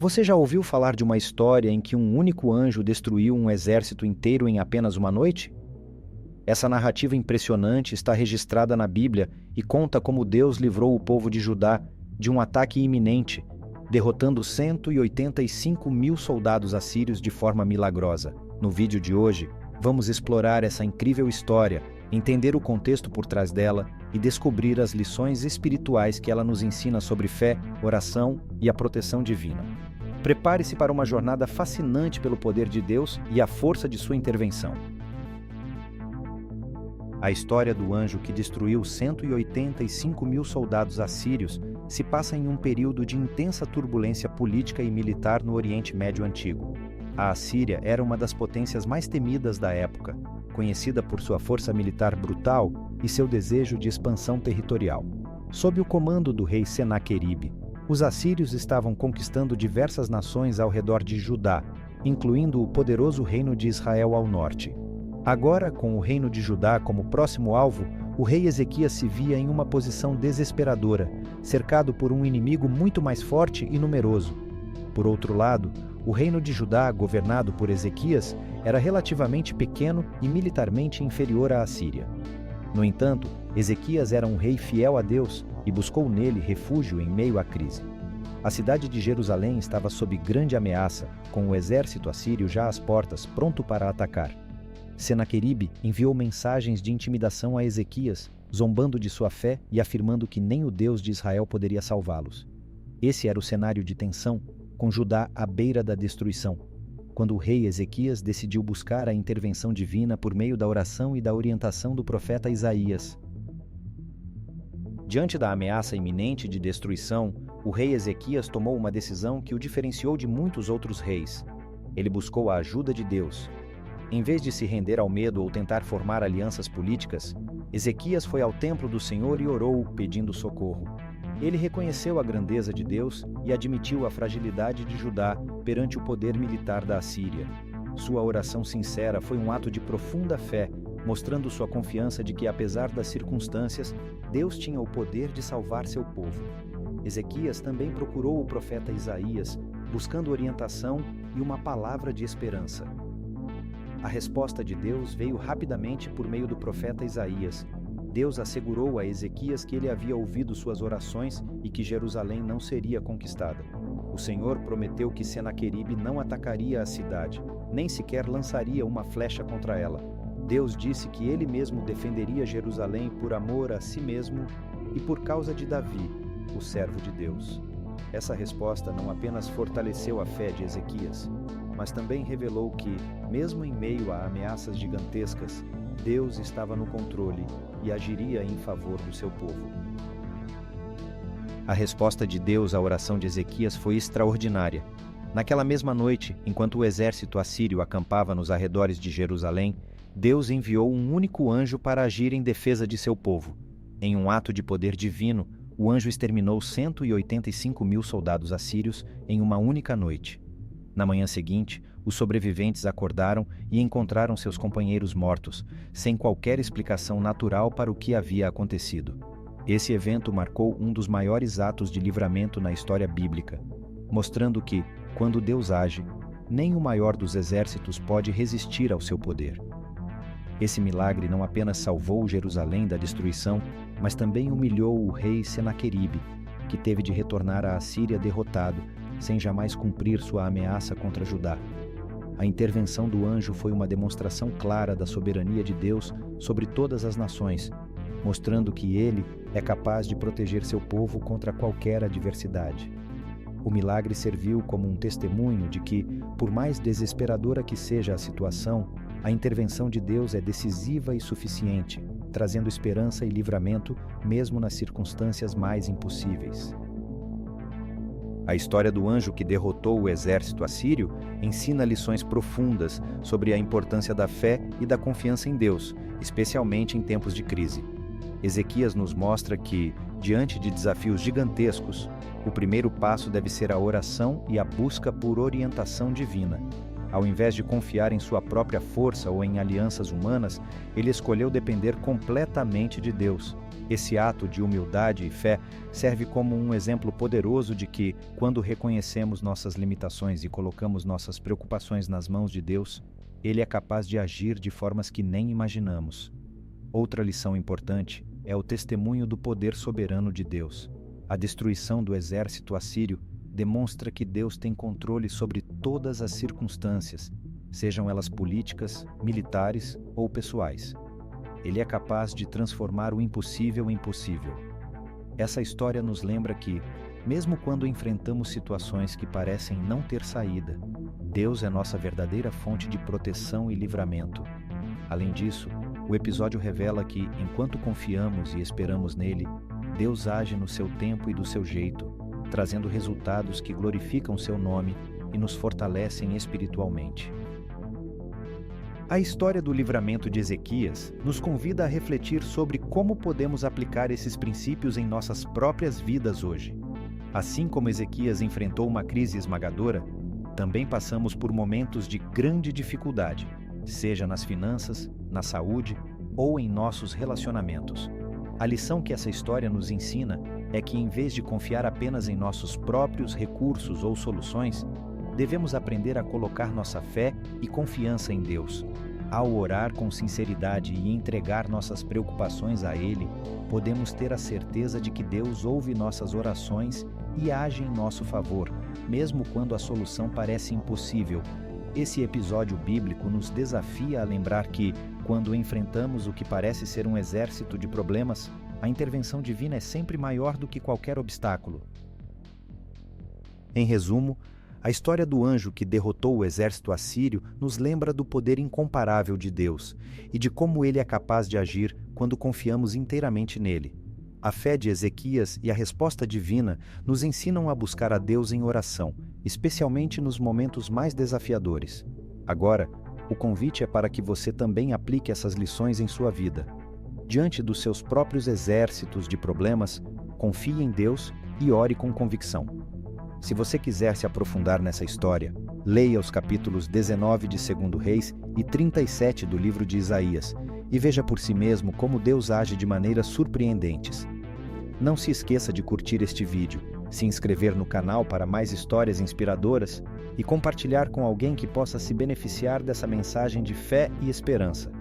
Você já ouviu falar de uma história em que um único anjo destruiu um exército inteiro em apenas uma noite? Essa narrativa impressionante está registrada na Bíblia e conta como Deus livrou o povo de Judá de um ataque iminente, derrotando 185 mil soldados assírios de forma milagrosa. No vídeo de hoje, vamos explorar essa incrível história, entender o contexto por trás dela e descobrir as lições espirituais que ela nos ensina sobre fé, oração e a proteção divina. Prepare-se para uma jornada fascinante pelo poder de Deus e a força de sua intervenção. A história do anjo que destruiu 185 mil soldados assírios se passa em um período de intensa turbulência política e militar no Oriente Médio Antigo. A Assíria era uma das potências mais temidas da época, conhecida por sua força militar brutal e seu desejo de expansão territorial. Sob o comando do rei Senaqueribe, os assírios estavam conquistando diversas nações ao redor de Judá, incluindo o poderoso reino de Israel ao norte. Agora, com o reino de Judá como próximo alvo, o rei Ezequias se via em uma posição desesperadora, cercado por um inimigo muito mais forte e numeroso. Por outro lado, o reino de Judá, governado por Ezequias, era relativamente pequeno e militarmente inferior à Assíria. No entanto, Ezequias era um rei fiel a Deus e buscou nele refúgio em meio à crise. A cidade de Jerusalém estava sob grande ameaça, com o exército assírio já às portas, pronto para atacar. Senaqueribe enviou mensagens de intimidação a Ezequias, zombando de sua fé e afirmando que nem o Deus de Israel poderia salvá-los. Esse era o cenário de tensão, com Judá à beira da destruição, quando o rei Ezequias decidiu buscar a intervenção divina por meio da oração e da orientação do profeta Isaías. Diante da ameaça iminente de destruição, o rei Ezequias tomou uma decisão que o diferenciou de muitos outros reis. Ele buscou a ajuda de Deus. Em vez de se render ao medo ou tentar formar alianças políticas, Ezequias foi ao templo do Senhor e orou, pedindo socorro. Ele reconheceu a grandeza de Deus e admitiu a fragilidade de Judá perante o poder militar da Assíria. Sua oração sincera foi um ato de profunda fé, mostrando sua confiança de que, apesar das circunstâncias, Deus tinha o poder de salvar seu povo. Ezequias também procurou o profeta Isaías, buscando orientação e uma palavra de esperança. A resposta de Deus veio rapidamente por meio do profeta Isaías. Deus assegurou a Ezequias que ele havia ouvido suas orações e que Jerusalém não seria conquistada. O Senhor prometeu que Senaqueribe não atacaria a cidade, nem sequer lançaria uma flecha contra ela. Deus disse que ele mesmo defenderia Jerusalém por amor a si mesmo e por causa de Davi, o servo de Deus. Essa resposta não apenas fortaleceu a fé de Ezequias, mas também revelou que, mesmo em meio a ameaças gigantescas, Deus estava no controle e agiria em favor do seu povo. A resposta de Deus à oração de Ezequias foi extraordinária. Naquela mesma noite, enquanto o exército assírio acampava nos arredores de Jerusalém, Deus enviou um único anjo para agir em defesa de seu povo. Em um ato de poder divino, o anjo exterminou 185 mil soldados assírios em uma única noite. Na manhã seguinte, os sobreviventes acordaram e encontraram seus companheiros mortos, sem qualquer explicação natural para o que havia acontecido. Esse evento marcou um dos maiores atos de livramento na história bíblica, mostrando que, quando Deus age, nem o maior dos exércitos pode resistir ao seu poder. Esse milagre não apenas salvou Jerusalém da destruição, mas também humilhou o rei Senaqueribe, que teve de retornar à Assíria derrotado, sem jamais cumprir sua ameaça contra Judá. A intervenção do anjo foi uma demonstração clara da soberania de Deus sobre todas as nações, mostrando que ele é capaz de proteger seu povo contra qualquer adversidade. O milagre serviu como um testemunho de que, por mais desesperadora que seja a situação, a intervenção de Deus é decisiva e suficiente, trazendo esperança e livramento mesmo nas circunstâncias mais impossíveis. A história do anjo que derrotou o exército assírio ensina lições profundas sobre a importância da fé e da confiança em Deus, especialmente em tempos de crise. Ezequias nos mostra que, diante de desafios gigantescos, o primeiro passo deve ser a oração e a busca por orientação divina. Ao invés de confiar em sua própria força ou em alianças humanas, ele escolheu depender completamente de Deus. Esse ato de humildade e fé serve como um exemplo poderoso de que, quando reconhecemos nossas limitações e colocamos nossas preocupações nas mãos de Deus, Ele é capaz de agir de formas que nem imaginamos. Outra lição importante é o testemunho do poder soberano de Deus. A destruição do exército assírio demonstra que Deus tem controle sobre todas as circunstâncias, sejam elas políticas, militares ou pessoais. Ele é capaz de transformar o impossível em possível. Essa história nos lembra que, mesmo quando enfrentamos situações que parecem não ter saída, Deus é nossa verdadeira fonte de proteção e livramento. Além disso, o episódio revela que, enquanto confiamos e esperamos nele, Deus age no seu tempo e do seu jeito, trazendo resultados que glorificam seu nome e nos fortalecem espiritualmente. A história do livramento de Ezequias nos convida a refletir sobre como podemos aplicar esses princípios em nossas próprias vidas hoje. Assim como Ezequias enfrentou uma crise esmagadora, também passamos por momentos de grande dificuldade, seja nas finanças, na saúde ou em nossos relacionamentos. A lição que essa história nos ensina é que, em vez de confiar apenas em nossos próprios recursos ou soluções, devemos aprender a colocar nossa fé e confiança em Deus. Ao orar com sinceridade e entregar nossas preocupações a Ele, podemos ter a certeza de que Deus ouve nossas orações e age em nosso favor, mesmo quando a solução parece impossível. Esse episódio bíblico nos desafia a lembrar que, quando enfrentamos o que parece ser um exército de problemas, a intervenção divina é sempre maior do que qualquer obstáculo. Em resumo, a história do anjo que derrotou o exército assírio nos lembra do poder incomparável de Deus e de como ele é capaz de agir quando confiamos inteiramente nele. A fé de Ezequias e a resposta divina nos ensinam a buscar a Deus em oração, especialmente nos momentos mais desafiadores. Agora, o convite é para que você também aplique essas lições em sua vida. Diante dos seus próprios exércitos de problemas, confie em Deus e ore com convicção. Se você quiser se aprofundar nessa história, leia os capítulos 19 de 2 Reis e 37 do livro de Isaías e veja por si mesmo como Deus age de maneiras surpreendentes. Não se esqueça de curtir este vídeo, se inscrever no canal para mais histórias inspiradoras e compartilhar com alguém que possa se beneficiar dessa mensagem de fé e esperança.